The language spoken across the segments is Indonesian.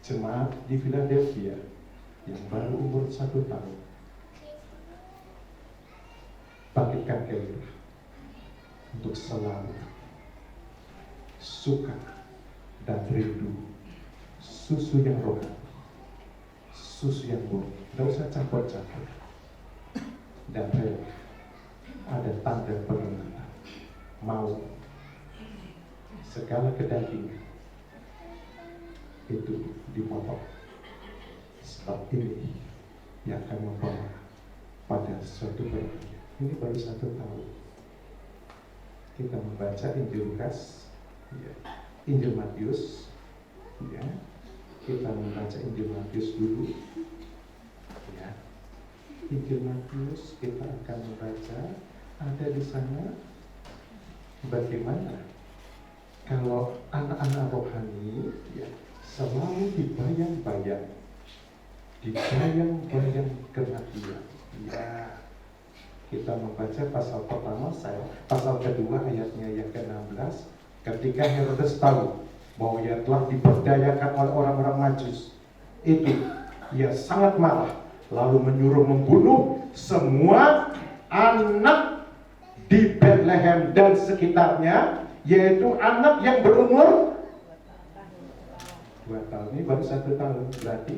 jemaat di Philadelphia yang baru umur 1 tahun. Bangkitkan gairah untuk selalu suka dan rindu susu yang rohani, susu yang murni, tidak usah campur-campur. Dan rela ada tanda pengenalan, mau segala kedagingan itu dipotong, sebab ini yang akan membawa pada suatu berbahagia. Ini baru 1 tahun. Kita membaca Injil Lukas, ya, Injil Matius, ya. Kita membaca Injil Matius dulu, ya. Injil Matius kita akan membaca, ada di sana bagaimana kalau anak-anak rohani, ya, selalu dibayang-bayang kematian. Ya, kita membaca pasal pertama, pasal kedua ayatnya yang ke-16. Ketika Herodes tahu bahwa ia telah diperdayakan oleh orang-orang Majus, itu ia sangat marah, lalu menyuruh membunuh semua anak di Bethlehem dan sekitarnya, yaitu anak yang berumur 2 tahun. Ini baru 1 tahun, berarti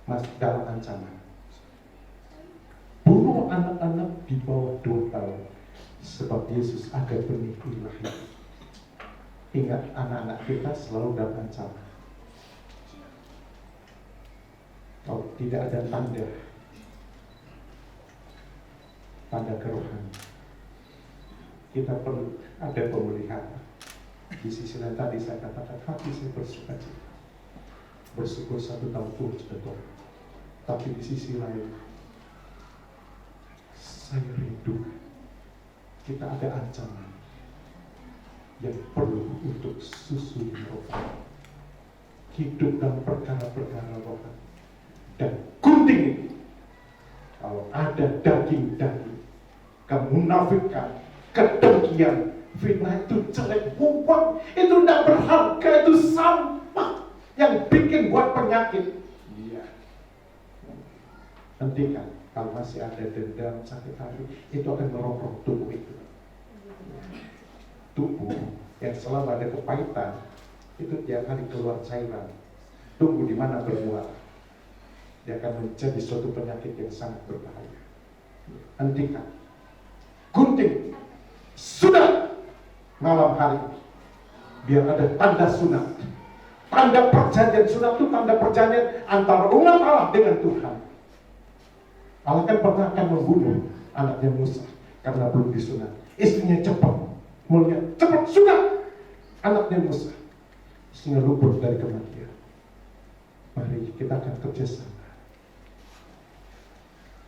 masih dalam ancaman. Bunuh anak-anak di bawah 2 tahun, sebab Yesus ada benih ilahi. Ingat, anak-anak kita selalu dalam ancaman. Kalau tidak ada tanda kerohanian, kita perlu ada pemulihan. Di sisi lain tadi saya katakan, hati saya bersuka cita, bersyukur 1 tahun pun betul. Tapi di sisi lain, saya rindu kita ada ancaman yang perlu untuk susu rohani, hidup dalam perkara-perkara rohani. Dan gunting ini, kalau ada daging-daging kemunafikan, kedengkian, fitnah, itu jelek, buang, itu tidak berharga, itu sampah yang bikin buat penyakit. Iya. Hentikan. Kalau masih ada dendam, sakit hati, itu akan merongrong tubuh itu. Tubuh yang selalu ada kepahitan, itu tiap hari keluar cairan. Tunggu di mana bermuara. Dia akan menjadi suatu penyakit yang sangat berbahaya. Hentikan. Gunting. Sudah malam hari. Biar ada tanda sunat. Tanda perjanjian. Sunat itu tanda perjanjian antara umat Allah dengan Tuhan. Allah kan pernah akan membunuh anaknya Musa karena belum disunat. Istrinya cepat, mulia, cepat sunat anaknya Musa sehingga luput dari kematian. Mari kita akan kerjasama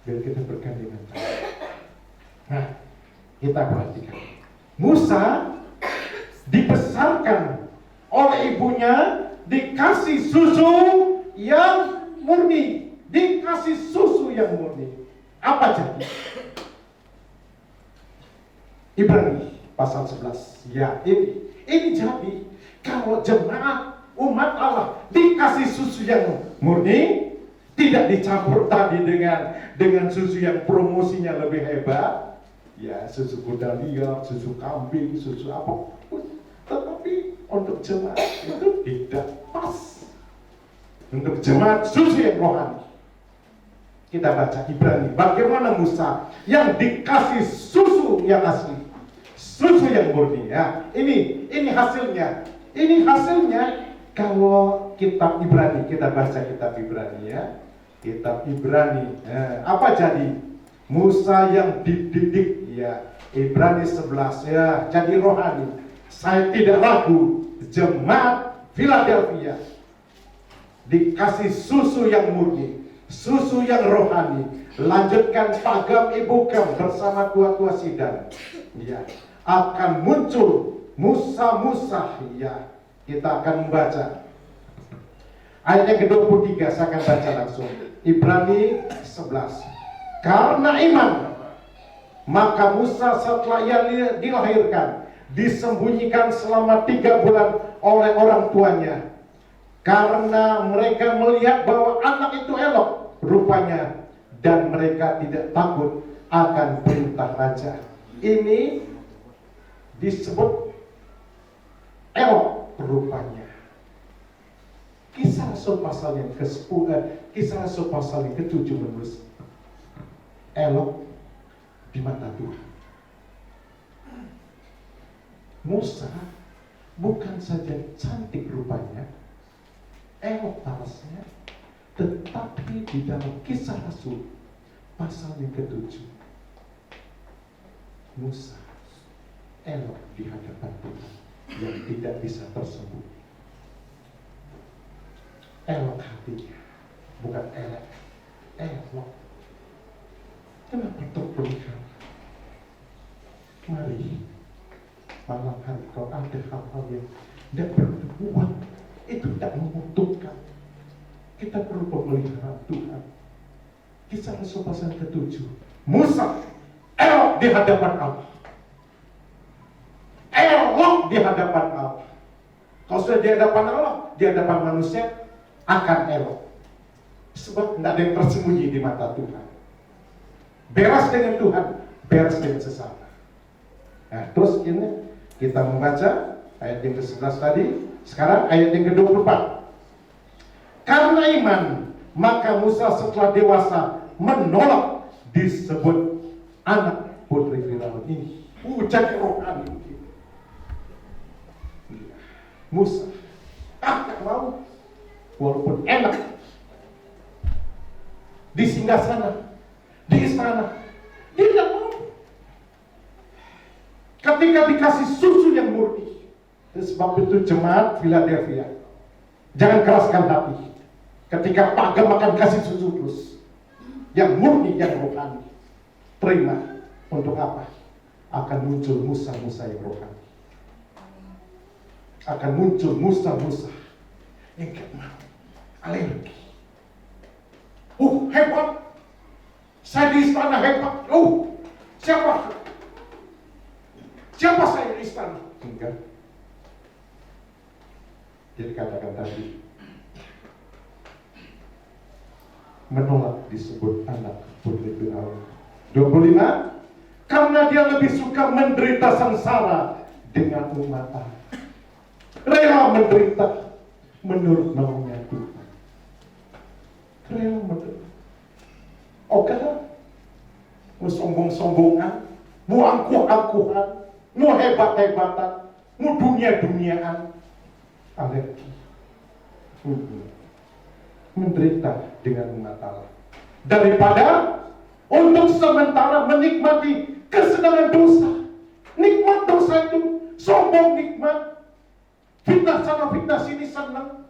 biar kita bergandengan tangan. Nah, kita perhatikan, Musa dibesarkan oleh ibunya, dikasih susu yang murni. Dikasih susu yang murni. Apa jadi? Ibrani pasal 11. Ya, ini jadi kalau jemaat umat Allah dikasih susu yang murni, tidak dicampur tadi dengan susu yang promosinya lebih hebat. Ya, susu kuda liar, susu kambing, susu apa. Tetapi untuk jemaat itu tidak pas. Untuk jemaat susu yang rohani. Kita baca Ibrani, bagaimana Musa yang dikasih susu yang asli, susu yang murni. Ya, ini hasilnya. Ini hasilnya kalau kitab Ibrani, kita baca kitab Ibrani ya. Kitab Ibrani, apa jadi? Musa yang dididik ya. Ibrani 11 ya, jadi rohani. Saya tidak ragu, jemaat Philadelphia dikasih susu yang murni, susu yang rohani. Lanjutkan pagam ibu Gam bersama tua-tua sidang ya, akan muncul Musa ya. Kita akan membaca ayat yang ke-23. Saya akan baca langsung Ibrani 11. Karena iman maka Musa setelah ia dilahirkan disembunyikan selama 3 bulan oleh orang tuanya Karena mereka melihat bahwa anak itu elok rupanya, dan mereka tidak takut akan perintah raja. Ini disebut elok rupanya. Kisah Rasul pasal yang ke-10, Kisah Rasul pasal yang ke-7 menulis elok di mata Tuhan. Musa bukan saja cantik rupanya, elok parasnya, tetapi di dalam Kisah Rasul pasal yang ke-7, Musa elok di hadapan Tuhan yang tidak bisa tersembunyi. Elok hatinya, bukan elok. Kenapa terpelihara? Mari malam hari kalau ada hal-hal yang tidak perlu dibuat, itu tidak menguntungkan. Kita perlu pemeliharaan Tuhan. Kisah Rasul pasal ke-7, Musa elok di hadapan Allah. Elok di hadapan Allah. Kalau sudah di hadapan Allah, di hadapan manusia akan elok. Sebab tidak ada yang tersembunyi di mata Tuhan. Beres dengan Tuhan, beres dengan sesama. Nah, terus ini kita membaca ayat yang ke-11 tadi. Sekarang ayat yang ke-24. Karena iman, maka Musa setelah dewasa menolak disebut anak putri Firaun ini. Jadi rohani. Musa tak mau, walaupun enak di singgasana, di istana, dia tidak mau. Ketika dikasih susu yang murni, sebab itu jemaat Philadelphia, jangan keraskan hati. Ketika pagam akan kasih susu terus, yang murni, yang rohani, terima. Untuk apa? Akan muncul Musa-Musa yang rohani. Akan muncul Musa-Musa yang gak mau, alergi. Hebat, saya di istana hebat. Siapa saya di istana? Enggak. Jadi katakan tadi, menolak disebut anak putri Firaun. 25, karena dia lebih suka menderita sengsara dengan umat Allah. Rela menderita menurut maunya Tuhan. Rela menderita. Oke, mau sombong-sombongan, mau angkuh-angkuhan, mau hebat-hebatan, mau dunia-duniaan, alergi. Menderita dengan umat Allah daripada untuk sementara menikmati kesenangan dosa. Nikmat dosa itu sombong, nikmat. Fitnah sana, fitnah sini, senang.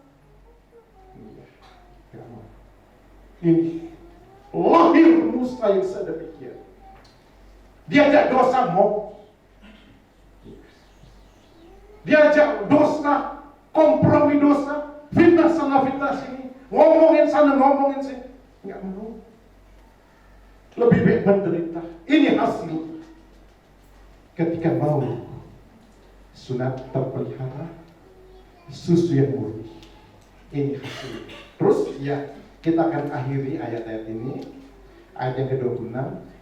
Ini lahir Musa yang sedemikian. Diajak dosa mau. Diajak dosa, kompromi dosa, fitnah sana, fitnah sini, ngomongin sana, ngomongin sini. Enggak mau. Lebih baik menderita. Ini hasil ketika mau sunat terpelihara, susu yang murni. Ini hasil. Terus ya, kita akan akhiri ayat-ayat ini. Ayat yang ke-26,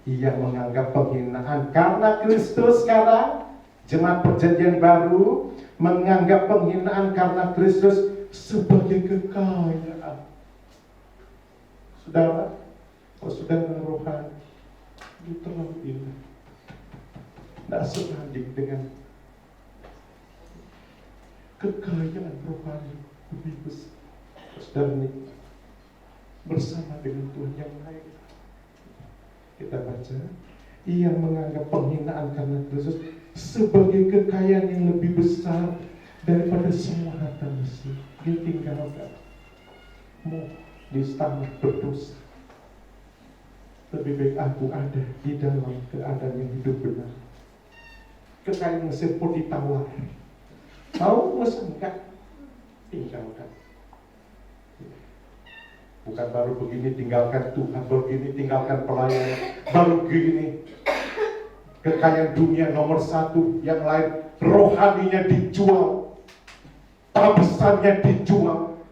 ia menganggap penghinaan karena Kristus. Sekarang jemaat perjanjian baru menganggap penghinaan karena Kristus sebagai kekayaan. Saudara, kalau saudara rohani, itu terlalu indah. Tidak sebanding dengan kekayaan rohani lebih besar. Saudara nikmat bersama dengan Tuhan yang lain. Kita baca, ia menganggap penghinaan karena Kristus sebagai kekayaan yang lebih besar daripada semua harta Mesir. Dia tinggalkan mau di istana berdosa. Lebih baik aku ada di dalam keadaan yang hidup benar. Kekayaan Mesir pun ditawar. Mau Mesir enggak? Tinggalkan. Bukan baru begini tinggalkan Tuhan, begini tinggalkan pelayanan, baru begini kekayaan dunia nomor 1, yang lain rohaninya dijual, tabisannya dijual,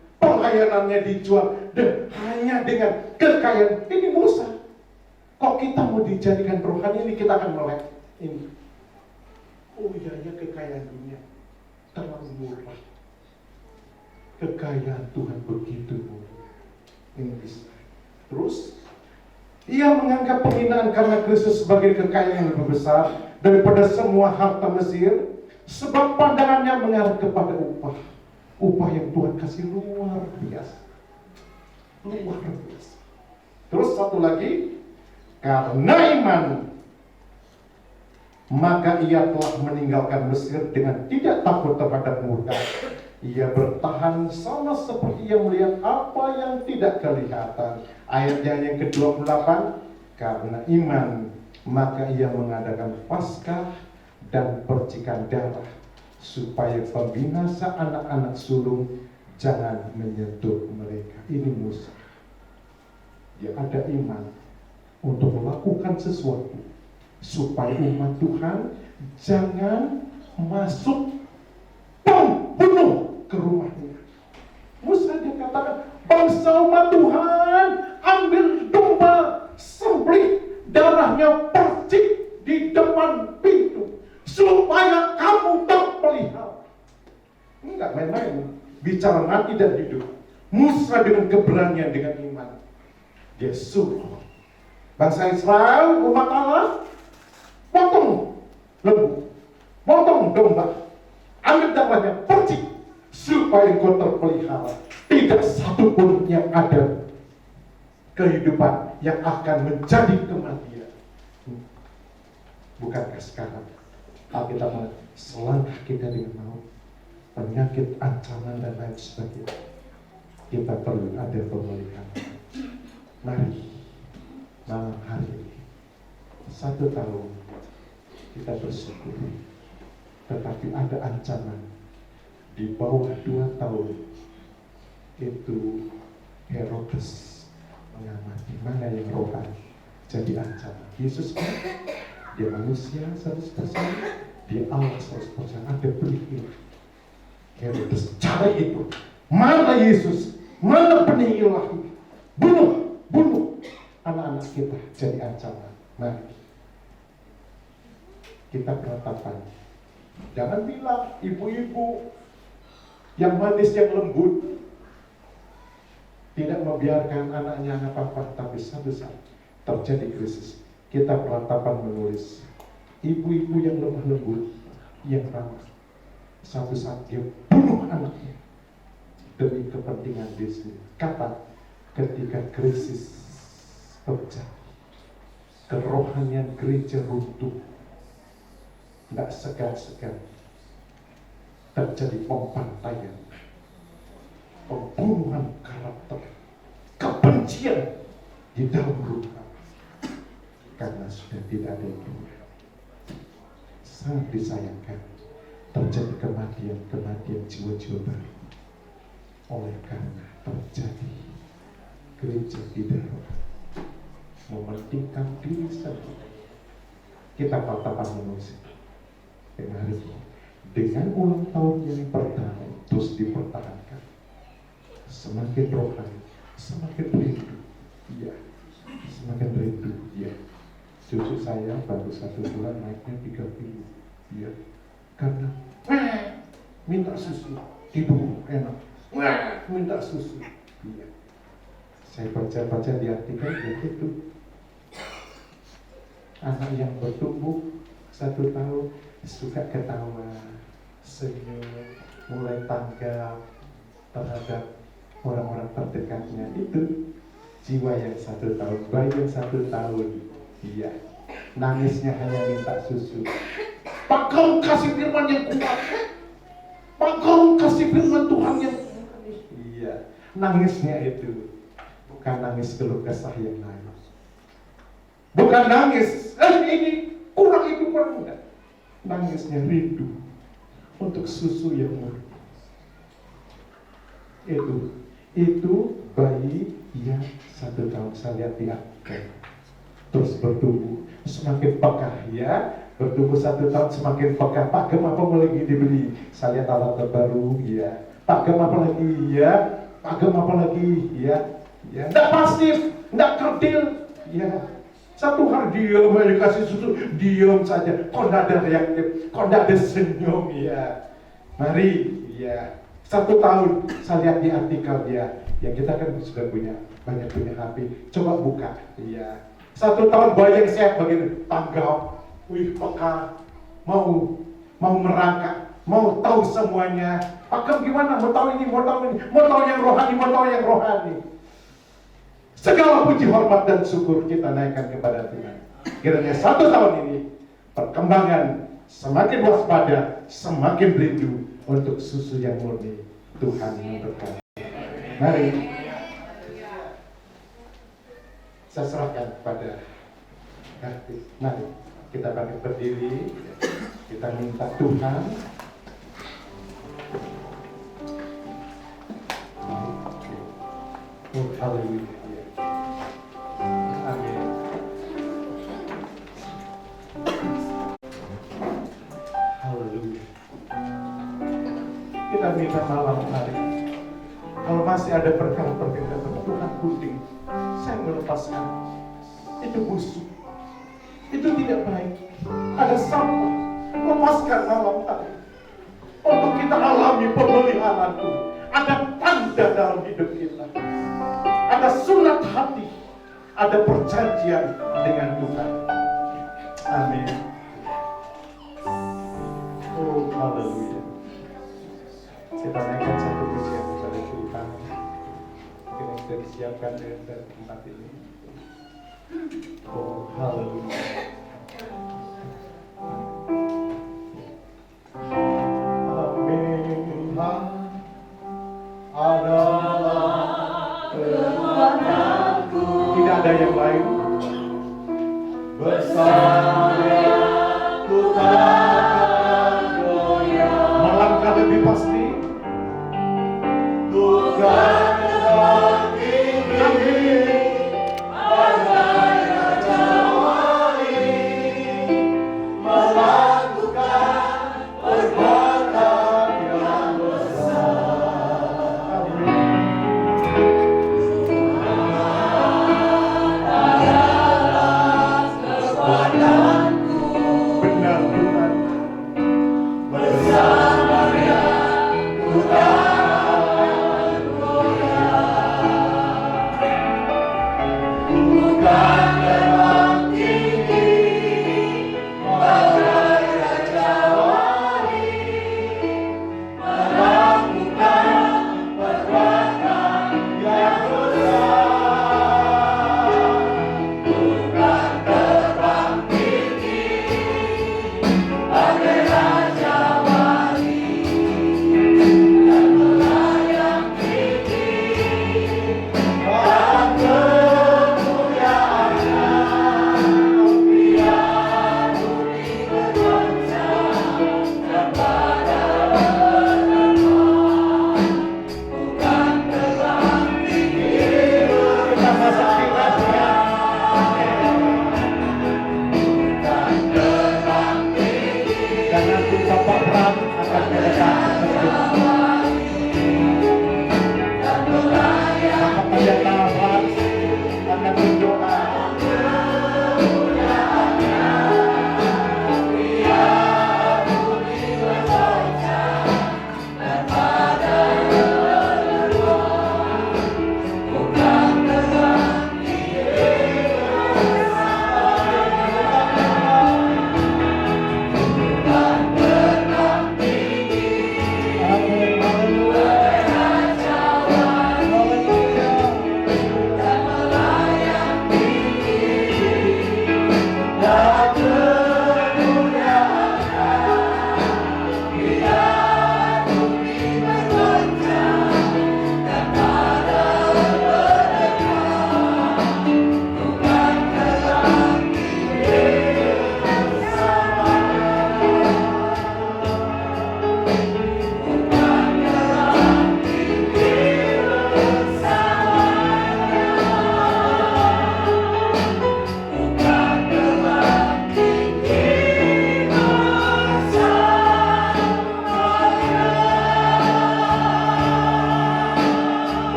pelayanannya dijual, dan hanya dengan kekayaan. Ini Musa. Kok kita mau dijadikan rohani ini, kita akan melek ini. Oh iya, kekayaan dunia terlalu murah. Kekayaan Tuhan begitu murah. Ini bisa. Terus, ia menganggap penghinaan karena Kristus sebagai kekayaan yang lebih besar daripada semua harta Mesir, sebab pandangannya mengarah kepada upah. Upah yang Tuhan kasih luar biasa. Luar biasa. Terus satu lagi, karena iman, maka ia telah meninggalkan Mesir dengan tidak takut terhadap murka. Ia bertahan sama seperti yang melihat apa yang tidak kelihatan. Ayatnya yang ke-28, karena iman, maka ia mengadakan Paskah dan percikan darah, supaya pembinasa anak-anak sulung jangan menyentuh mereka. Ini Musa. Dia ada iman untuk melakukan sesuatu supaya umat Tuhan jangan masuk pembunuh ke rumahnya. Musa dia katakan, bangsa umat Tuhan ambil domba, sembelih, darahnya percik di depan pintu supaya kamu terpelihara. Enggak main-main, bicara mati dan hidup. Musa dengan keberanian, dengan iman, dia suruh bangsa Israel, umat Allah, potong lembu, potong domba, ambil darahnya, percik, supaya engkau terpelihara. Tidak satu pun yang ada kehidupan yang akan menjadi kematian. Bukankah sekarang Alkitab mengatakan, selangkah kita dengan maut, penyakit, ancaman dan lain sebagainya, kita perlu ada pemulihan. Mari malam hari ini, 1 tahun kita bersyukur, tetapi ada ancaman di bawah 2 tahun. Itu Herodes mengamati mana yang rohani jadi ancaman. Yesus kan dia manusia 100%, dia Allah 100%. Ada benih. Herodes cari itu, mana Yesus, mana benih ilahi, bunuh anak-anak kita jadi ancaman. Mari kita beratapan. Jangan bilang ibu-ibu yang manis, yang lembut, tidak membiarkan anaknya apa-apa, tapi satu saat terjadi krisis, kita beratapan menulis ibu-ibu yang lemah lembut, yang ramah, satu saat dia bunuh anaknya demi kepentingan bisnis. Kapan? Ketika krisis terjadi, kerohanian gereja runtuh, tidak segan-segan terjadi pembantaian, pembunuhan karakter, kebencian di dalam rumah, karena sudah tidak ada itu. Sangat disayangkan terjadi kematian jiwa-jiwa baru oleh karena terjadi gereja tidak mementingkan diri sendiri. Kita patahkan manusia. Dengan ulang tahun yang pertama terus dipertahankan, semakin rohani, semakin rindu, ya, semakin rindu, ya. Cucu saya baru 1 bulan naiknya 3 kilo, ya, karena minta susu, tidur enak, minta susu, ya. Saya baca-baca di artikel, ya itu anak yang bertumbuh 1 tahun suka ketawa, senyum, mulai tanggap terhadap orang-orang terdekatnya. Itu jiwa yang 1 tahun, bayi yang 1 tahun, iya, nangisnya hanya minta susu. Pak, kau kasih firman yang kuat, Pak, kau kasih firman Tuhan yang kuat. Iya, nangisnya itu bukan nangis keluh kesah yang lain, bukan nangis ini kurang, itu kurang, enggak. Nangisnya rindu untuk susu yang murni. Itu bayi yang 1 tahun saya lihat di akar, terus bertumbuh semakin pekah, ya, bertumbuh 1 tahun semakin pekah. Pak, gem apa mau lagi dibeli? Saya lihat alat terbaru, ya. Pak, gem apa lagi? Ya, agama apa lagi, ya, nggak pasif, nggak kerdil, ya. Satu hari diam, dikasih susu, diam saja. Kok nggak ada reaktif, kok nggak ada senyum, ya. Mari, ya. 1 tahun, saya lihat di artikel, ya kita kan sudah banyak punya HP. Coba buka, ya. 1 tahun bayi yang sehat begini, tanggap, peka, mau merangkak, mau tahu semuanya. Pakem gimana? Mau tahu ini, mau tahu yang rohani, mau tahu yang rohani. Segala puji, hormat, dan syukur kita naikkan kepada Tuhan. Kiranya 1 tahun ini perkembangan semakin waspada, semakin rindu untuk susu yang murni. Tuhan memberkati. Mari saya serahkan kepada artis. Mari kita bangkit berdiri. Kita minta Tuhan. Oh, haleluya. Amin. Haleluya. Kita minta malam hari. Kalau masih ada perkara-perkara Tuhan gunting, saya melepaskan. Itu busuk. Itu tidak baik. Ada sampah. Lepaskan malam hari. Untuk kita alami pemeliharaan Tuhan. Ada tanda dalam hidup kita. Ada sunat hati. Ada perjanjian dengan Tuhan. Amin. Oh, haleluya. Kita naikkan satu pujian kepada Tuhan. Kita sudah disiapkan dari tempat ini. Oh, haleluya. Amin. Adalah kekuatanku. Tidak ada yang lain. Bersama ku takkan goyah. Melangkah lebih pasti. Tuhan kami bagai Raja Wali melakukan perbuatan yang besar. Adalah kekuatanku. Benar Tuhan. Bersama ku takkan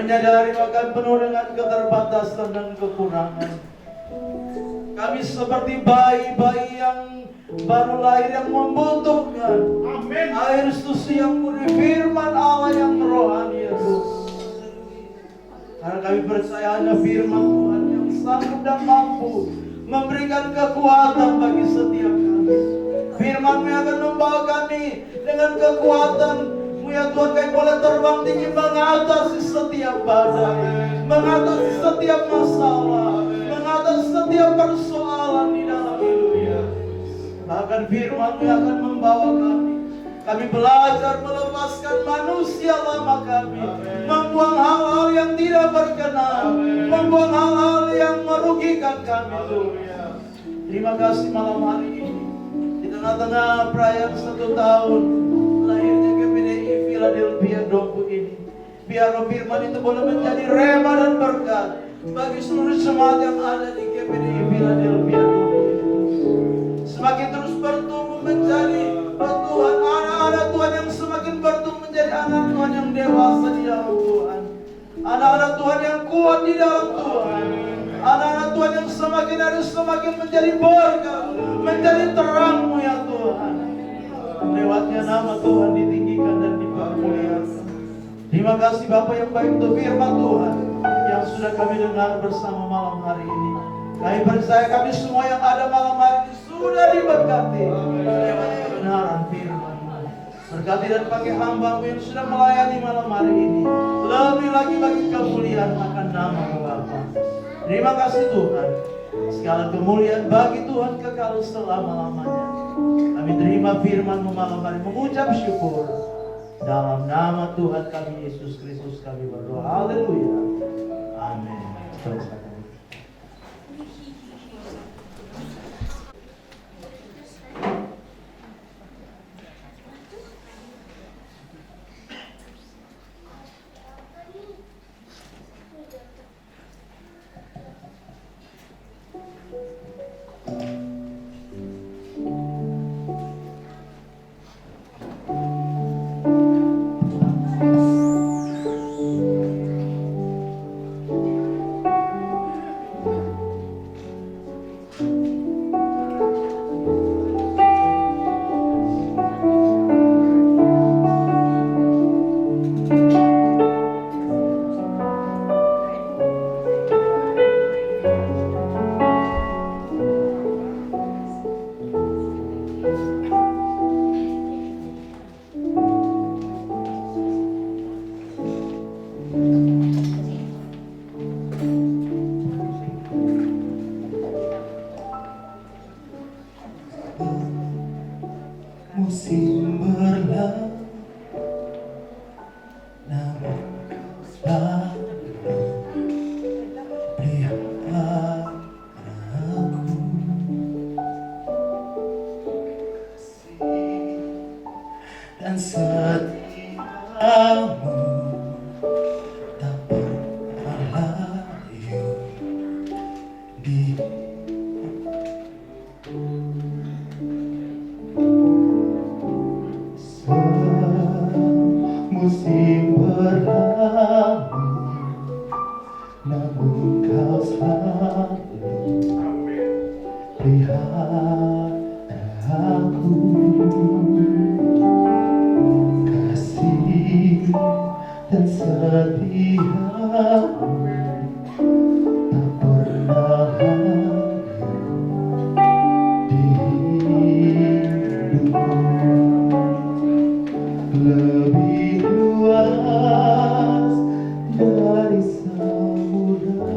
menyadari akan penuh dengan keterbatasan dan kekurangan. Kami seperti bayi-bayi yang baru lahir yang membutuhkan air susu yang murni, firman Allah yang rohani ya Tuhan. Karena kami percaya hanya firman Tuhan yang sanggup dan mampu memberikan kekuatan bagi setiap kami. Firman-Mu yang akan membawa kami dengan kekuatan-Mu ya Tuhan, kami boleh terbang tinggi mengatasi setiap badai, mengatasi setiap masalah, mengatasi setiap persoalan di dalam hidup. Bahkan firman-Mu yang akan membawa kami belajar melepaskan manusia lama kami, membuang hal-hal yang tidak berkenan, membuang hal-hal yang merugikan kami Tuhan. Terima kasih malam hari ini, di tengah-tengah perayaan 1 tahun lahirnya GPDI Philadelphia Dompu ini, biar firman itu boleh menjadi rema dan berkat bagi seluruh jemaat yang ada di GPDI Philadelphia Dompu. Semakin terus bertumbuh menjadi Tuhan, anak-anak Tuhan yang semakin bertumbuh menjadi anak Tuhan yang dewasa di dalam Tuhan, anak-anak Tuhan yang kuat di dalam Tuhan, anak-anak Tuhan yang semakin hari semakin menjadi berkat, menjadi terang-Mu ya Tuhan. Lewatnya nama Tuhan ditinggikan dan dipermuliakan. Terima kasih Bapa yang baik untuk firman Tuhan yang sudah kami dengar bersama malam hari ini. Kami percaya kami semua yang ada malam hari ini sudah diberkati lewat kebenaran firman. Berkati dan pakai hamba-Mu yang sudah melayani malam hari ini. Lebih lagi bagi kemuliaan akan nama-Mu Bapa. Terima kasih Tuhan. Segala kemuliaan bagi Tuhan kekal selama-lamanya. Kami terima firman-Mu malam hari, mengucap syukur. Dalam nama Tuhan kami Yesus Kristus kami berdoa. Haleluya. Amin. Musim berlalu, namun kau selalu pelihara aku. Kasih dan setiamu tak pernah layu di musim berlalu, namun kau selalu pelihara aku. Kasih dan setiamu tak pernah layu di hidupku. Lebih luas dari samudra,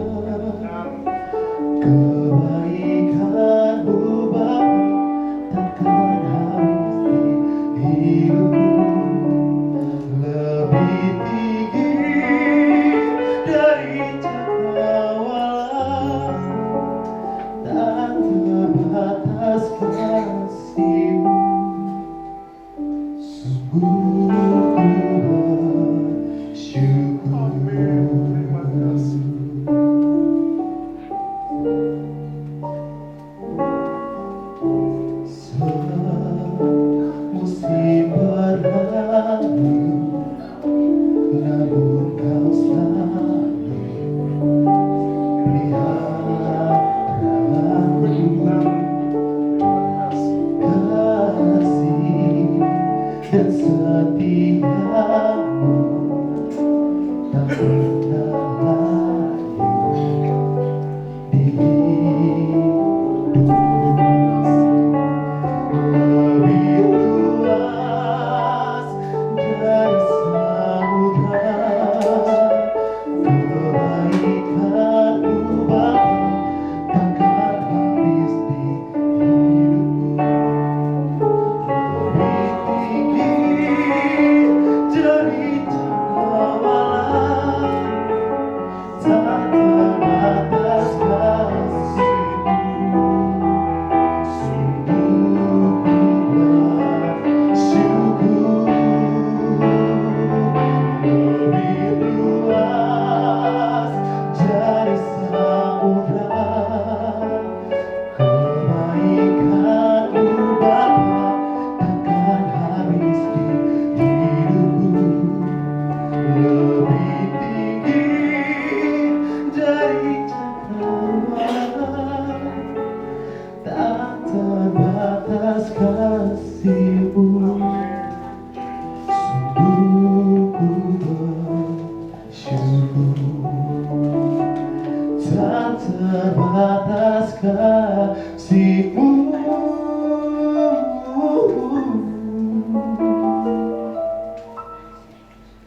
sebatas kasih-Mu.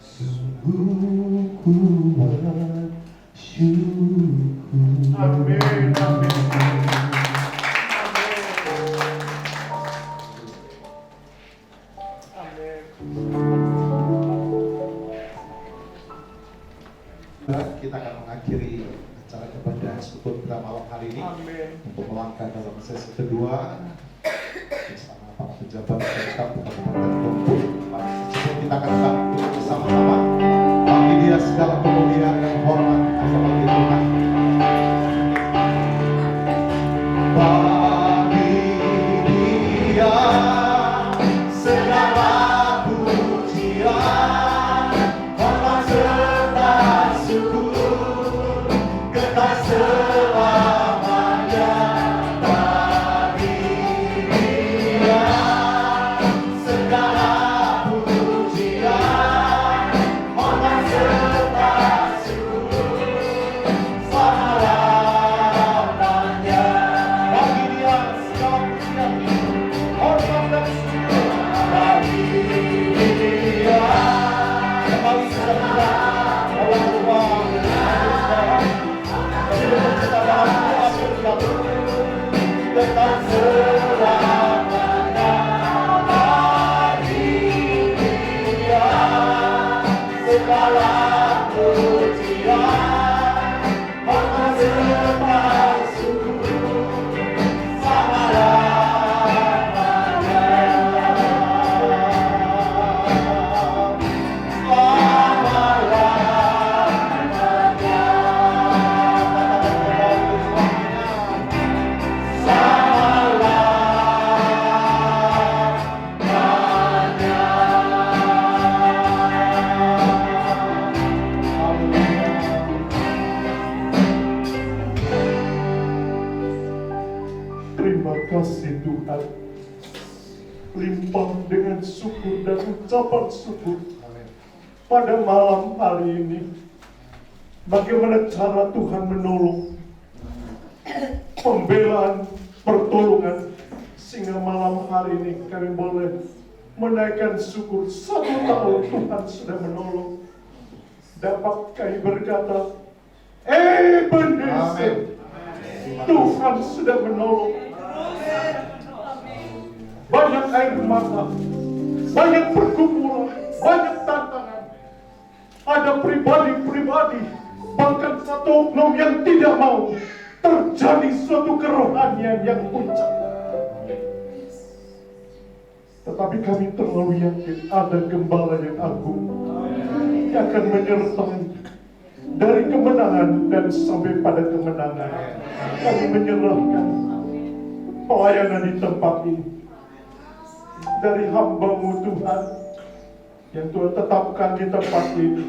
Sungguh ku bersyukur. Amin, amin. Kita akan mengakhiri acara ibadah syukur pada malam hari ini. Untuk melangkah dalam sesi kedua bersama para pejabat dan Kabupaten Bengkulu. Kita akan duduk bersama-sama. Bagi Dia segala kemuliaan dan hormat bagi Tuhan. Bagi Dia segala pujian, hormat serta syukur, kekal selamanya. Bagi Dia segala pujian, hormat serta syukur, selamanya. Bagi Dia segala pujian, hormat dan syukur. Bagi Dia kembali segala Allah Tuhan tetap selamanya. Bagi Dia segala pujian, hormat serta syukur, Terima kasih Tuhan, limpah dengan syukur dan ucapan syukur pada malam hari ini. Bagaimana cara Tuhan menolong, pembelaan, pertolongan, sehingga malam hari ini kami boleh menaikkan syukur. 1 tahun Tuhan sudah menolong. Dapat kami berkata, Ebenezer, Tuhan sudah menolong. Banyak air mata, banyak pergumulan, banyak tantangan. Ada pribadi-pribadi, bahkan satu oknum yang tidak mau terjadi suatu kerohanian yang puncak. Tetapi kami terlalu yakin ada Gembala yang agung yang akan menyertai dari kemenangan dan sampai pada kemenangan. Kami menyerahkan pelayanan di tempat ini dari hamba-Mu Tuhan yang Tuhan tetapkan di tempat ini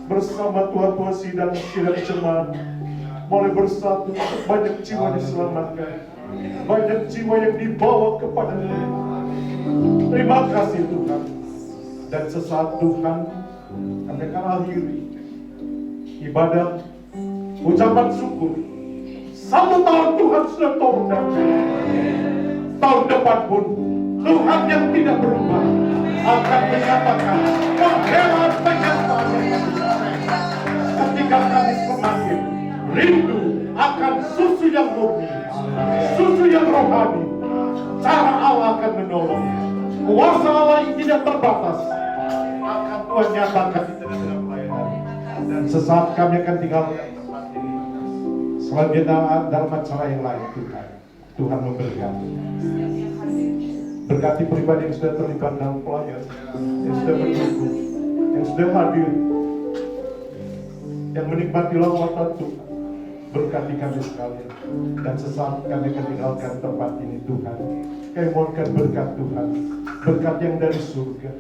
bersama Tuhan sidang jemaat boleh bersatu untuk banyak jiwa diselamatkan, banyak jiwa yang dibawa kepada Tuhan. Terima kasih Tuhan. Dan sesaat Tuhan kami akan akhiri ibadah ucapan syukur. 1 tahun Tuhan sudah tolong. Tahun depan pun Tuhan yang tidak berubah akan menyatakan kehebat penyertaan. Ketika kami semakin rindu akan susu yang murni, susu yang rohani, cara Allah akan menolong. Kuasa Allah yang tidak terbatas akan Tuhan nyatakan di tengah-tengah pelayanan. Dan sesaat kami akan tinggalkan tempat ini. Selanjutnya dalam acara yang lain Tuhan memberkati. Berkati pribadi yang sudah terlibat dalam pelayanan, yang sudah berdiri, yang sudah hadir, yang menikmati lawatan Tuhan. Berkati kami sekalian. Dan sesaat kami akan tinggalkan tempat ini Tuhan. Kami mohonkan berkat Tuhan, berkat yang dari surga,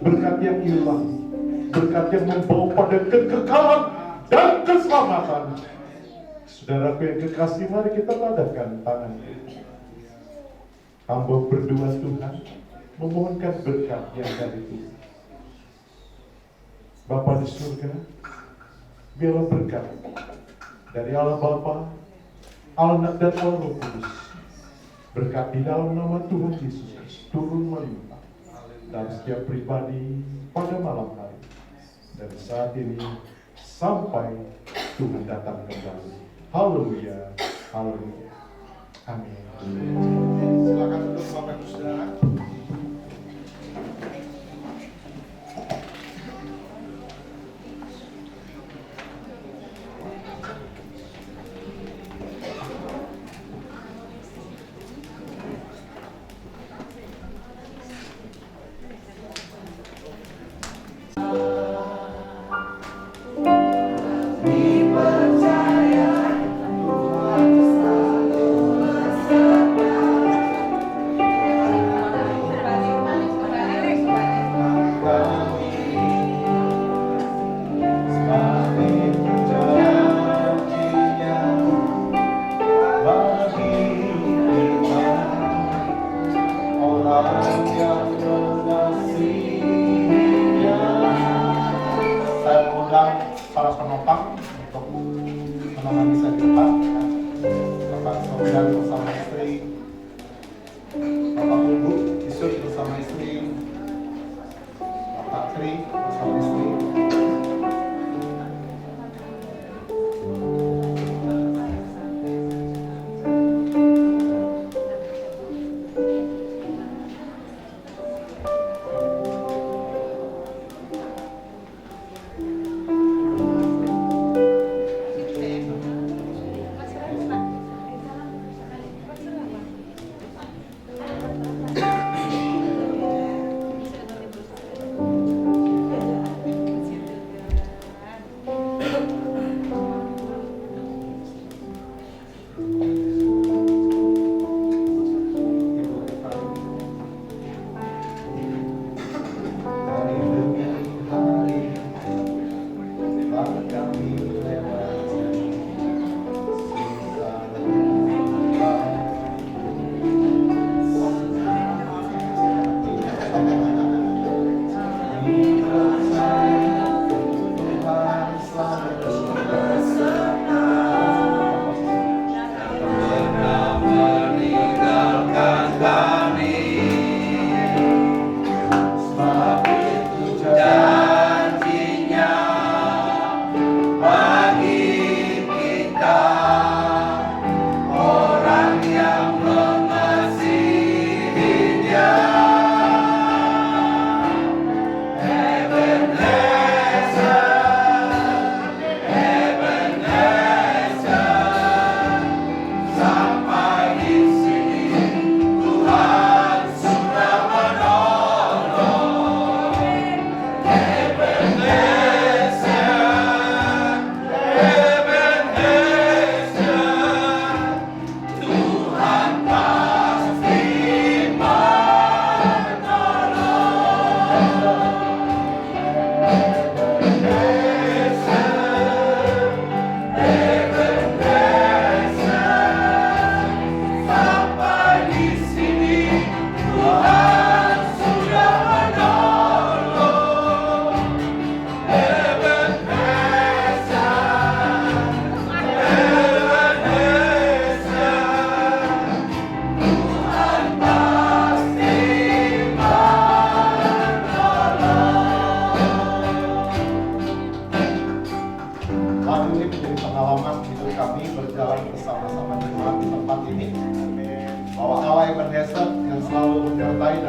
berkat yang ilahi, berkat yang membawa pada kekekalan dan keselamatan. Saudaraku yang kekasih, mari kita ladahkan tangan kita. Hamba berdoa Tuhan, memohonkan berkat yang dari Tuhan. Bapa di surga, biarlah berkat dari Allah Bapa, Anak dan Allah Roh Kudus. Berkat di dalam nama Tuhan Yesus turun melimpah dalam setiap pribadi pada malam hari. Dari saat ini sampai Tuhan datang kembali. Haleluya, haleluya. Amin. Silakan duduk Bapak Ibu Saudara. Saya mengundang para penopang untuk menemani saya di depan. Bapak Sofian bersama istri, Bapak Ibu Yusuf bersama istri, Bapak Tri bersama istri.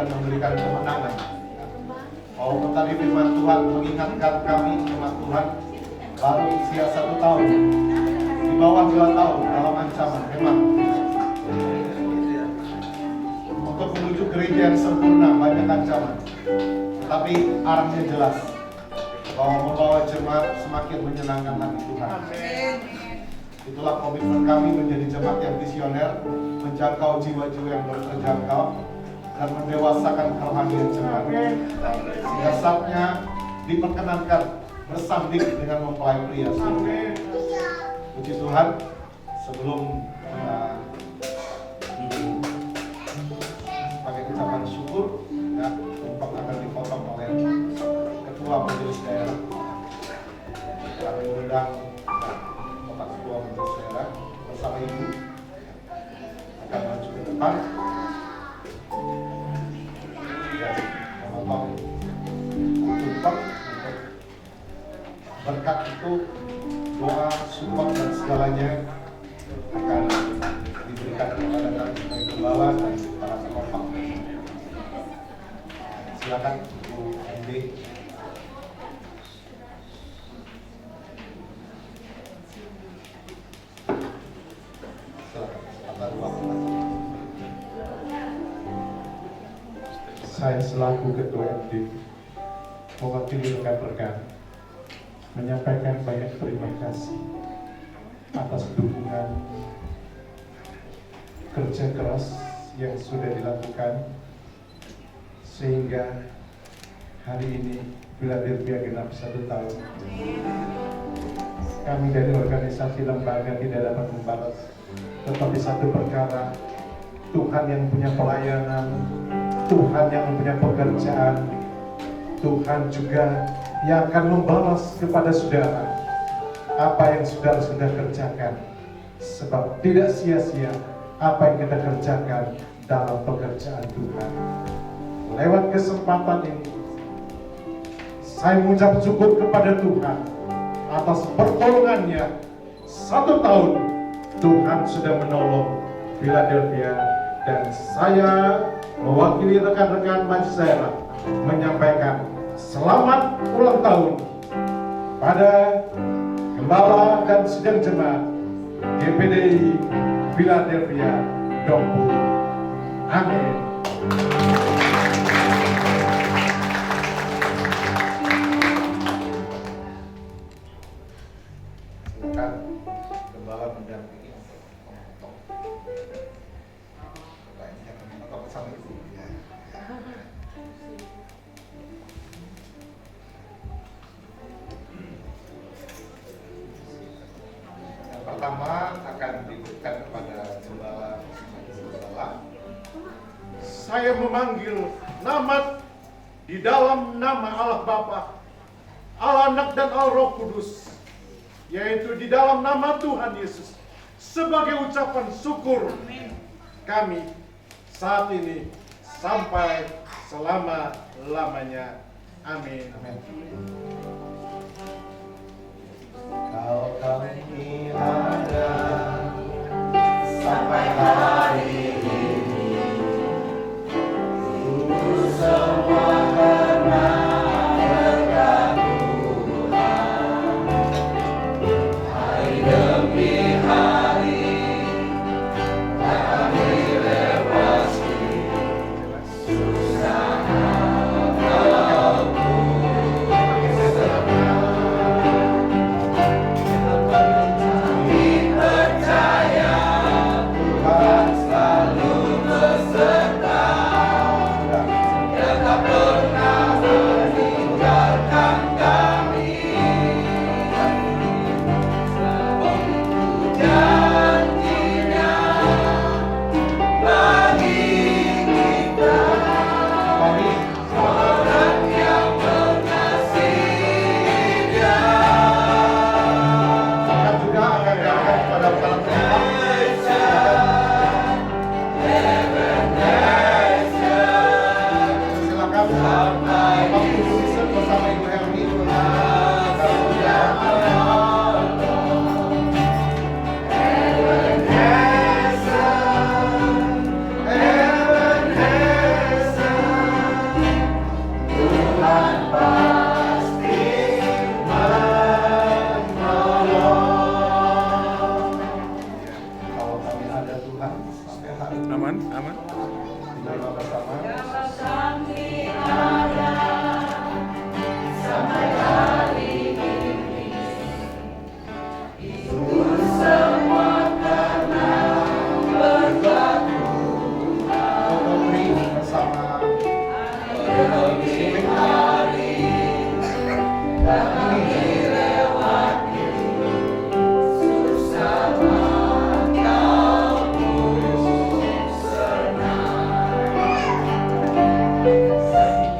dan memberikan kemenangan. Walaupun tadi firman Tuhan mengingatkan kami, firman Tuhan baru usia 1 tahun, di bawah 2 tahun dalam ancaman, memang untuk menuju gereja yang sempurna banyak ancaman, tetapi arahnya jelas bahwa membawa jemaat semakin menyenangkan hati Tuhan. Itulah komitmen kami menjadi jemaat yang visioner, menjangkau jiwa-jiwa yang belum terjangkau dan mendewasakan kerohanian jemaat. Sehingga saatnya diperkenankan bersanding dengan mempelai pria. Puji Tuhan, sebelum pakai ucapan syukur, ya, tumpeng akan dipotong oleh Ketua Majelis Daerah. Kami undang Bapak Ketua Majelis bersama ibu akan maju ke depan. Ya, sama tumpang untuk berkat itu, doa, support dan segalanya akan diberikan kepada kami sebagai gembala dan para penopang. Silakan Bu MD. Saya selaku Ketua MD mewakili rekan-rekan menyampaikan banyak terima kasih atas dukungan kerja keras yang sudah dilakukan sehingga hari ini Philadelphia genap 1 tahun. Kami dari organisasi lembaga tidak dapat membalas, tetapi satu perkara, Tuhan yang punya pelayanan, Tuhan yang punya pekerjaan, Tuhan juga yang akan membalas kepada saudara apa yang saudara sudah kerjakan, sebab tidak sia-sia apa yang kita kerjakan dalam pekerjaan Tuhan. Lewat kesempatan ini saya mengucap syukur kepada Tuhan atas pertolongannya. 1 tahun Tuhan sudah menolong Philadelphia, dan saya mewakili rekan-rekan Majesera menyampaikan selamat ulang tahun pada Gembala dan Sidang Jemaat GPDI Philadelphia Dompu. Amin. Silakan gembala mendampingi untuk memotong. Baiknya akan memotong bersama ibu. Ya. Yang pertama akan diberikan kepada gembala. Saya memanggil nama di dalam nama Allah Bapa, Allah Anak dan Allah Roh Kudus, yaitu di dalam nama Tuhan Yesus, sebagai ucapan syukur kami saat ini sampai selama-lamanya. Amin. Amin. Kalau kami ada sampai hari ini, semua karena berkat Tuhan. Hari demi hari kami lewati susah ataupun senang. Kami percaya Tuhan selalu beserta. Dia tak pernah meninggalkan kami. Janjinya bagi kita, orang yang mengasihi Dia. Kita juga akan diarahkan kepada para penumpang. Silakan Bapak Ibu bersama Ibu Helmi. Tuhan pasti menolong. Kalau kami ada Tuhan sampai hari ini. Aman. Tinggal bersama.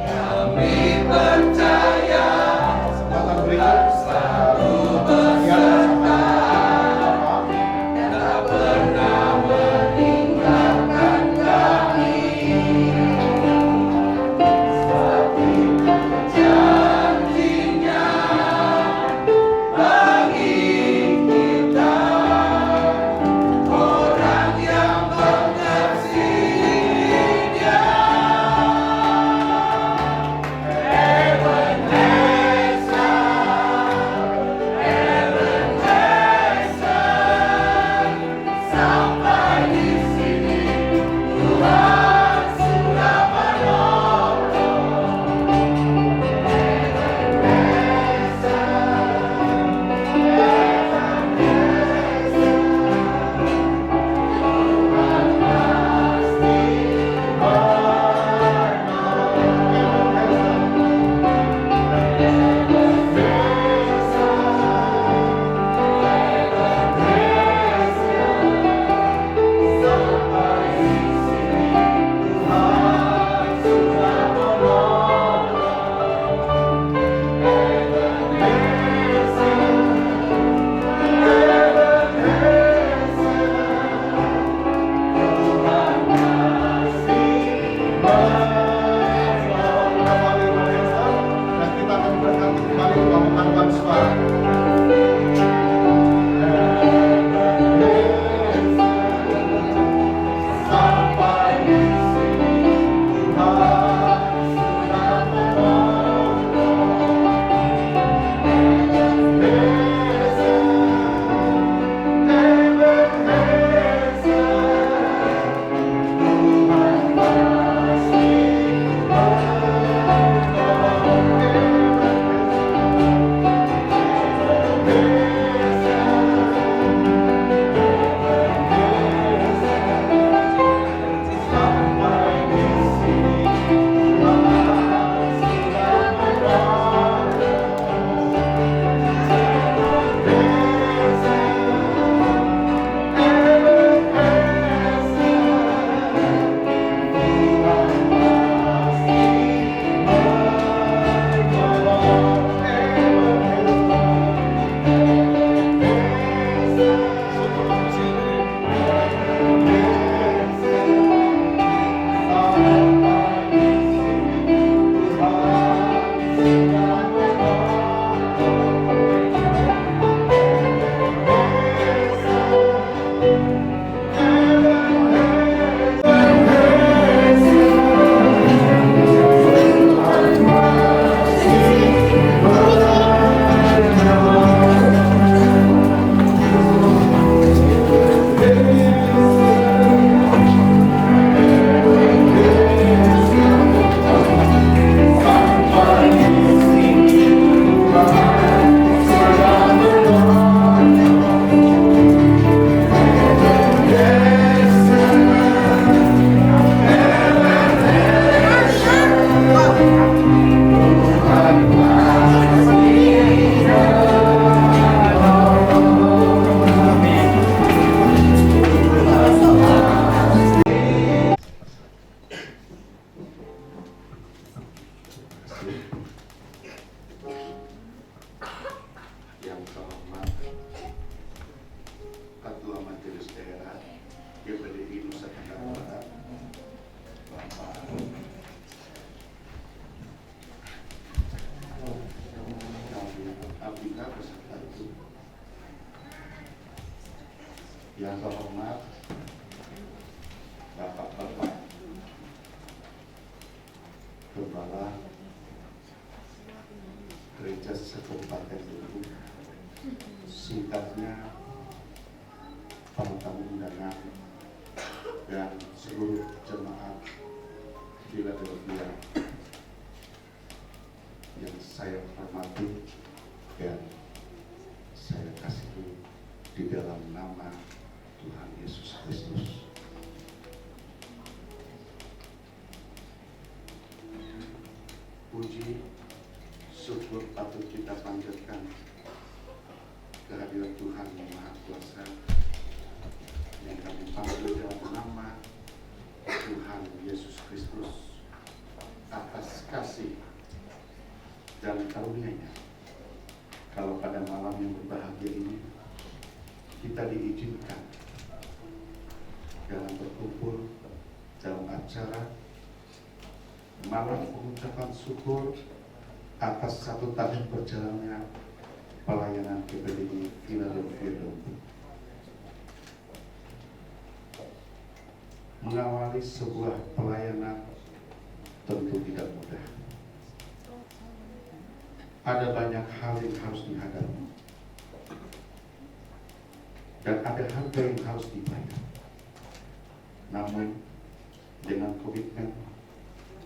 Kami percaya jemaat, bapak-bapak, gembala gereja sekabupaten Luwu, singkatnya para tamu undangan dan seluruh jemaat Philadelphia yang saya hormati dan saya kasihi di dalam nama Tuhan Yesus Kristus. Puji, syukur patut kita panjatkan kehadiran Tuhan yang Maha Kuasa yang kami panggil dalam nama Tuhan Yesus Kristus atas kasih dan karunia-Nya. Kalau pada malam yang berbahagia ini kita diizinkan dalam berkumpul dalam acara malam pengucapan syukur atas 1 tahun berjalannya pelayanan GPDI Philadelphia. Mengawali sebuah pelayanan tentu tidak mudah. Ada banyak hal yang harus dihadapi dan ada harga yang harus dibayar. Namun dengan komitmen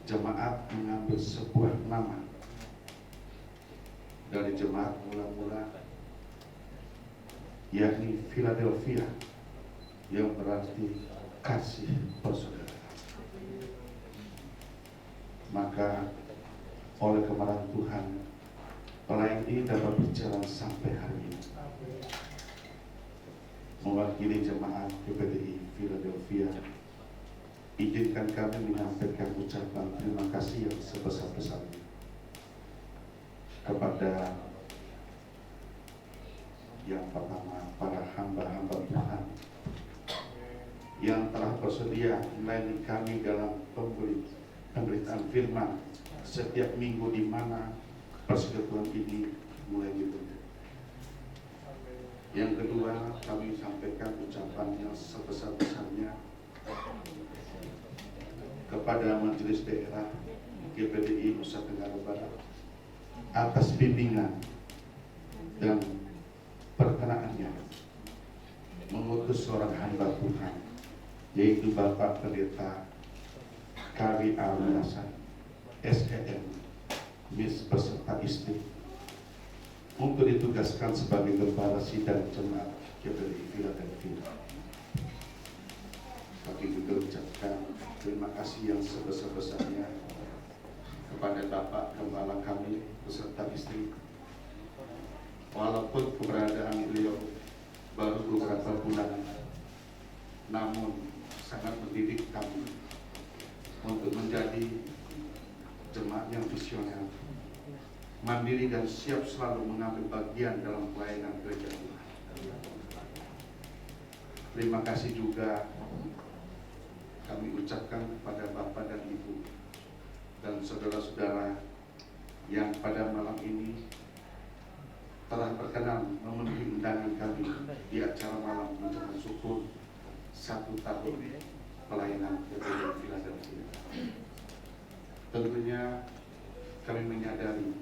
jemaat mengambil sebuah nama dari jemaat mula-mula, yakni Philadelphia, yang berarti kasih persaudaraan. Maka oleh kemurahan Tuhan, pelayan ini dapat berjalan sampai hari ini. Mewakili jemaat GPDI Philadelphia, izinkan kami menyampaikan ucapan terima kasih yang sebesar-besarnya kepada yang pertama para hamba-hamba Tuhan yang telah bersedia melayani kami dalam pemberitaan firman setiap minggu di mana persekutuan ini mulai dibentuk. Yang kedua, kami sampaikan ucapan yang sebesar-besarnya kepada Majelis Daerah GPDI Nusa Tenggara Barat atas bimbingan dan perkenaannya mengutus seorang hamba Tuhan, yaitu Bapak Pendeta Kari Al-Hasan SEM, Miss beserta istri, untuk ditugaskan sebagai gembala sidang jemaat GPDI Philadelphia. Kami juga ucapkan terima kasih yang sebesar-besarnya kepada Bapak Gembala kami beserta istri. Walaupun keberadaan beliau baru beberapa bulan, namun sangat mendidik kami untuk menjadi jemaat yang visioner, mandiri dan siap selalu mengambil bagian dalam pelayanan gereja Tuhan. Terima kasih juga kami ucapkan kepada Bapak dan Ibu dan saudara-saudara yang pada malam ini telah berkenan memenuhi undangan kami di acara malam pengucapan syukur 1 tahun pelayanan GPDI Philadelphia. Tentunya kami menyadari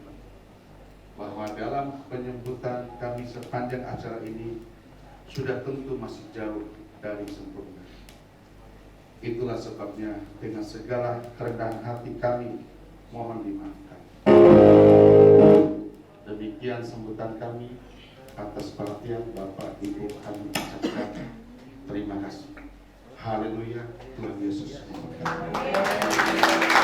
bahwa dalam penyambutan kami sepanjang acara ini sudah tentu masih jauh dari sempurna. Itulah sebabnya dengan segala kerendahan hati kami mohon dimaafkan. Demikian sambutan kami. Atas perhatian Bapak Ibu kami ucapkan terima kasih. Haleluya, Tuhan Yesus memberkati. Bagaimana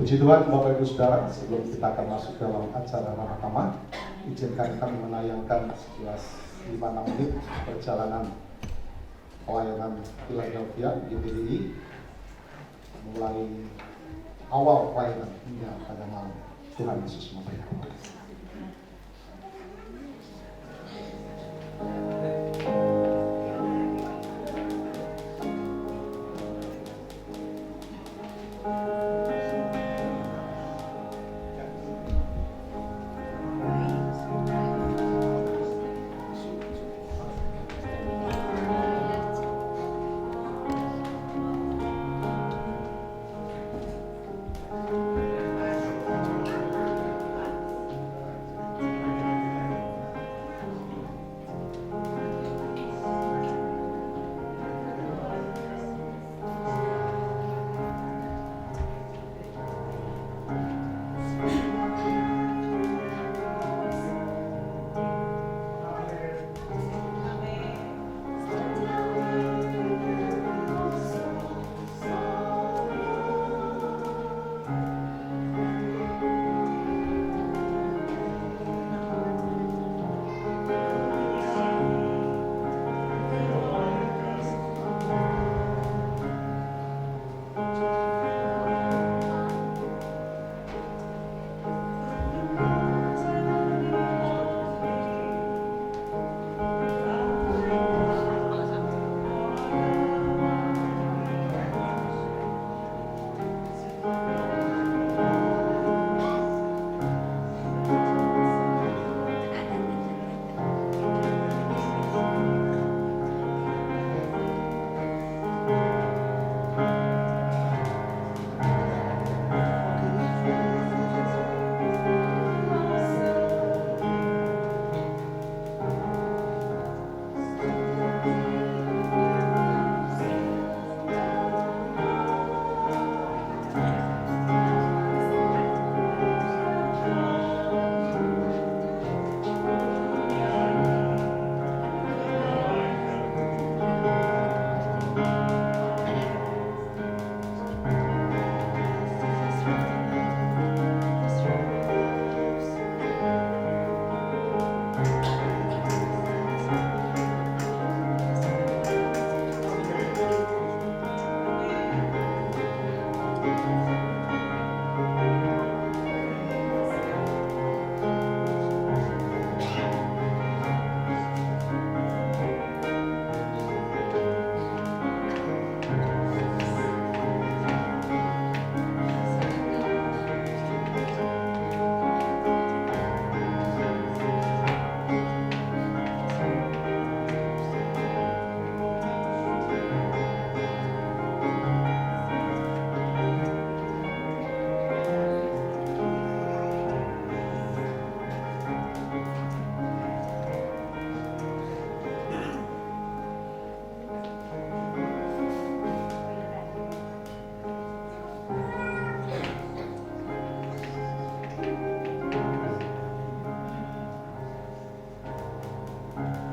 Puji Tuhan, Bapak Ibu Saudara, sebelum kita akan masuk dalam acara Mahkamah, izinkan kami menayangkan 5-6 menit perjalanan pelayanan Philadelphia GPDI mulai awal pelayanan hingga pada malam. Tuhan Yesus memberkati.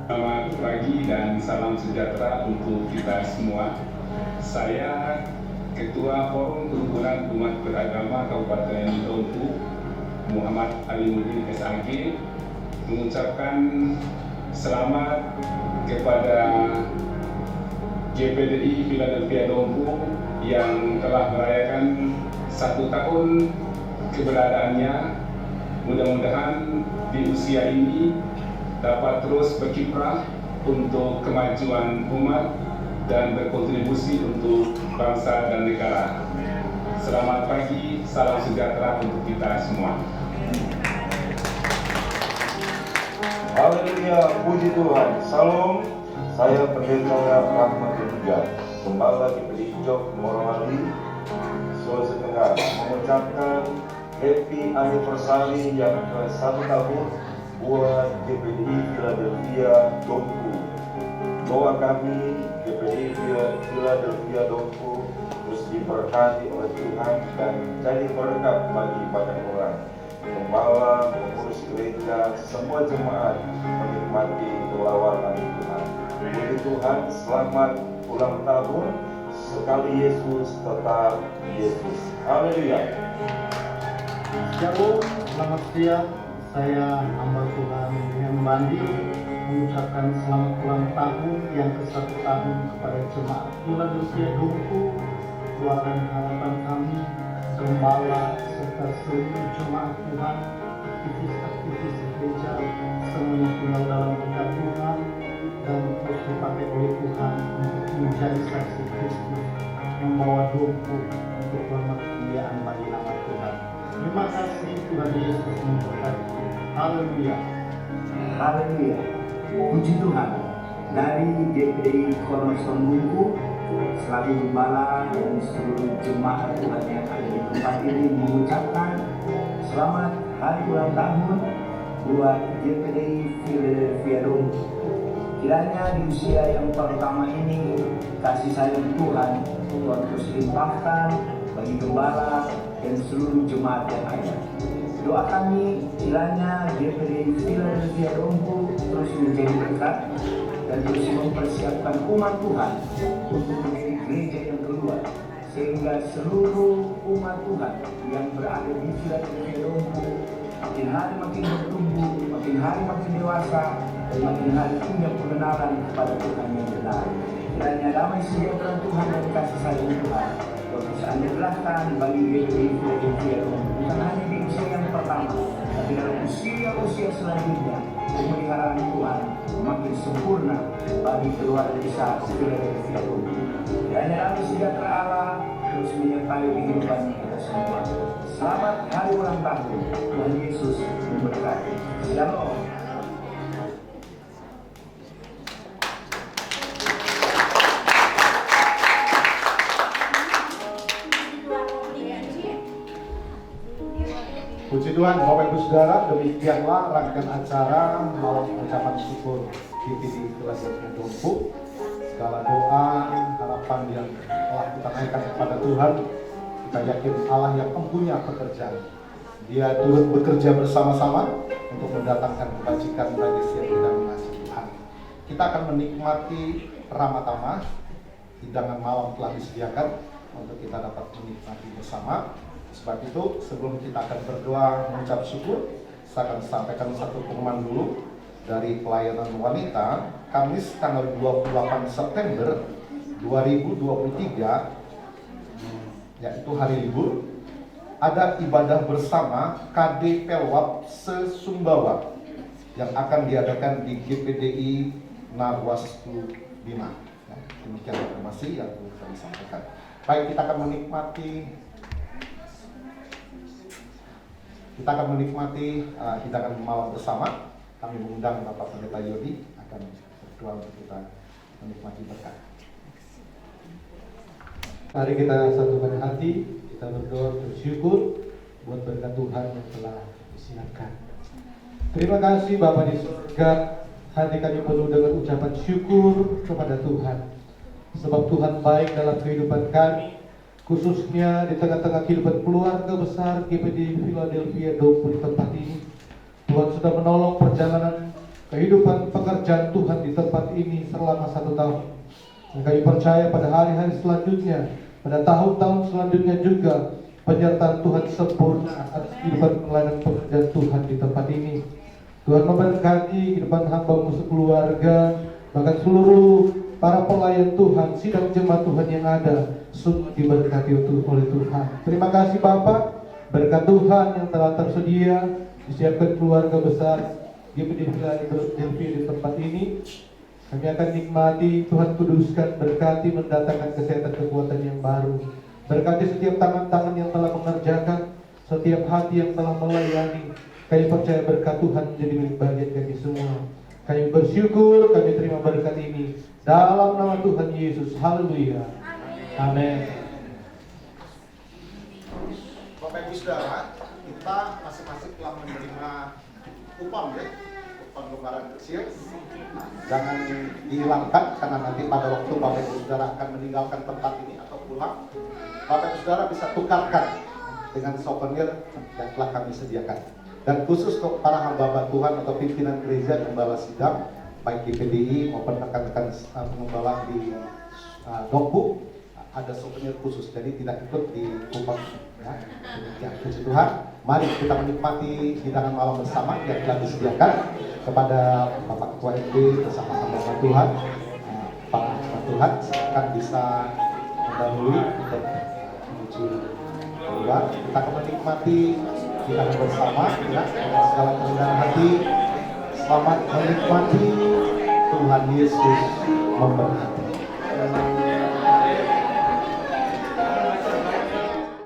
Selamat pagi dan salam sejahtera untuk kita semua. Saya Ketua Forum Kerukunan Umat Beragama Kabupaten Dompu Muhammad Alimuddin SAG mengucapkan selamat kepada GPDI Philadelphia Dompu yang telah merayakan 1 tahun keberadaannya. Mudah-mudahan di usia ini dapat terus berkiprah untuk kemajuan umat dan berkontribusi untuk bangsa dan negara. Selamat pagi, salam sejahtera untuk kita semua. Haleluya, puji Tuhan. Salam, saya Pendeta Rahmat Ketiga, Gembala di Jok Morowali, Sulawesi Tenggara, mengucapkan happy anniversary yang ke-1 tahun buat GPDI Philadelphia Dompu. Doa kami GPDI Philadelphia Dompu terus diberkati oleh Tuhan dan jadi berkat bagi banyak orang. Gembala, pengurus gereja, semua jemaat menikmati pelawanan Tuhan. Puji Tuhan, selamat ulang tahun. Sekali Yesus, tetap Yesus. Haleluya. Shalom, selamat siang. Saya hamba Tuhan yang Bandi mengucapkan selamat ulang tahun yang ke-1 tahun kepada jemaat Philadelphia Dompu. Doakan harapan kami, gembala serta seluruh jemaat Tuhan, aktivis-aktivis gereja, semuanya tinggal dalam berkat Tuhan dan terus dipakai oleh Tuhan untuk menjadi saksi Kristus, membawa Dompu untuk hormat kemuliaan bagi nama Tuhan. Terima kasih, Tuhan Yesus memberkati. Haleluya. Haleluya. Puji Tuhan. Dari GPDI Cornerstone Dompu, selaku gembala dan seluruh jemaat Tuhan yang ada di tempat ini mengucapkan selamat hari ulang tahun buat GPDI Philadelphia Dompu. Kiranya di usia yang pertama ini kasih sayang Tuhan terus limpahkan bagi gembala dan seluruh jemaat yang ada. Doa kami kiranya GPDI Philadelphia Dompu terus menjadi berkat dan terus mempersiapkan umat Tuhan untuk menjadi gereja yang keluar, sehingga seluruh umat Tuhan yang berada di Philadelphia Dompu makin hari makin bertumbuh, makin hari makin dewasa, dan makin hari punya pengenalan kepada Tuhan yang benar. Kiranya damai sejahtera Tuhan dan kasih sayang Tuhan terus anugerahkan bagi GPDI Philadelphia Dompu, bukan hanya di usia yang pertama, tapi dalam usia selanjutnya pemeliharaan Tuhan makin sempurna bagi keluarga besar Philadelphia Dompu. Kiranya damai sejahtera Allah terus menyertai kehidupan kita semua. Selamat hari ulang tahun, Tuhan Yesus memberkati. Shalom. Puji Tuhan, Bapak Ibu Saudara, demikianlah rangkaian acara malam ucapan syukur GPDI Philadelphia Dompu. Segala doa, harapan yang telah kita naikkan kepada Tuhan, kita yakin Allah yang mempunyai pekerjaan. Dia turut bekerja bersama-sama untuk mendatangkan kebajikan bagi setiap kita mengasihi Tuhan. Kita akan menikmati Ramatama, hidangan malam telah disediakan untuk kita dapat menikmati bersama. Sebab itu, sebelum kita akan berdoa mengucap syukur, saya akan sampaikan satu pengumuman dulu dari pelayanan wanita. Kamis tanggal 28 September 2023, yaitu hari libur, ada ibadah bersama KD Pelwap se-Sumbawa yang akan diadakan di GPDI Narwastu Bima. Nah, demikian informasi yang perlu kami sampaikan. Baik, kita akan menikmati hidangan malam bersama. Kami mengundang Bapak Pendeta Yodi akan berdoa untuk kita menikmati berkat. Mari kita satukan hati, kita berdoa bersyukur buat berkat Tuhan yang telah disiapkan. Terima kasih Bapa di surga, hati kami penuh dengan ucapan syukur kepada Tuhan. Sebab Tuhan baik dalam kehidupan kami, khususnya di tengah-tengah kehidupan keluarga besar GPDI Philadelphia Dompu di tempat ini. Tuhan sudah menolong perjalanan kehidupan pekerjaan Tuhan di tempat ini selama 1 tahun. Dan kami percaya pada hari-hari selanjutnya, pada tahun-tahun selanjutnya juga, penyertaan Tuhan sempurna atas kehidupan pelayanan pekerjaan Tuhan di tempat ini. Tuhan memberkati kehidupan hamba-Mu sekeluarga, bahkan seluruh para pelayan Tuhan, sidang jemaat Tuhan yang ada, sungguh diberkati oleh Tuhan. Terima kasih Bapak, berkat Tuhan yang telah tersedia, disiapkan keluarga besar di di tempat ini. Kami akan nikmati, Tuhan kuduskan, berkati, mendatangkan kesehatan, kekuatan yang baru. Berkati setiap tangan-tangan yang telah mengerjakan, setiap hati yang telah melayani. Kami percaya berkat Tuhan menjadi milik bagian kami semua. Kami bersyukur, kami terima berkat ini dalam nama Tuhan Yesus. Haleluya. Amin. Bapak Ibu Saudara, kita masing-masing telah menerima upah ya, upah lembaran kecil. Jangan dihilangkan karena nanti pada waktu Bapak Ibu Saudara akan meninggalkan tempat ini atau pulang, Bapak Ibu Saudara bisa tukarkan dengan souvenir yang telah kami sediakan. Dan khusus untuk para hamba Tuhan atau pimpinan gereja gembala sidang, baik di PDI maupun rekan-rekan pengembala di Dompu, ada souvenir khusus, jadi tidak ikut di kupon. Ya, puji Tuhan. Mari kita menikmati hidangan malam bersama yang telah disediakan kepada Bapak Ketua RT bersama hamba Tuhan. Pak Tuhan akan bisa mendahului untuk menuju keluar. Kita akan menikmati hidangan bersama ya, dengan segala kerendahan hati. Selamat menikmati, Tuhan Yesus memberkati.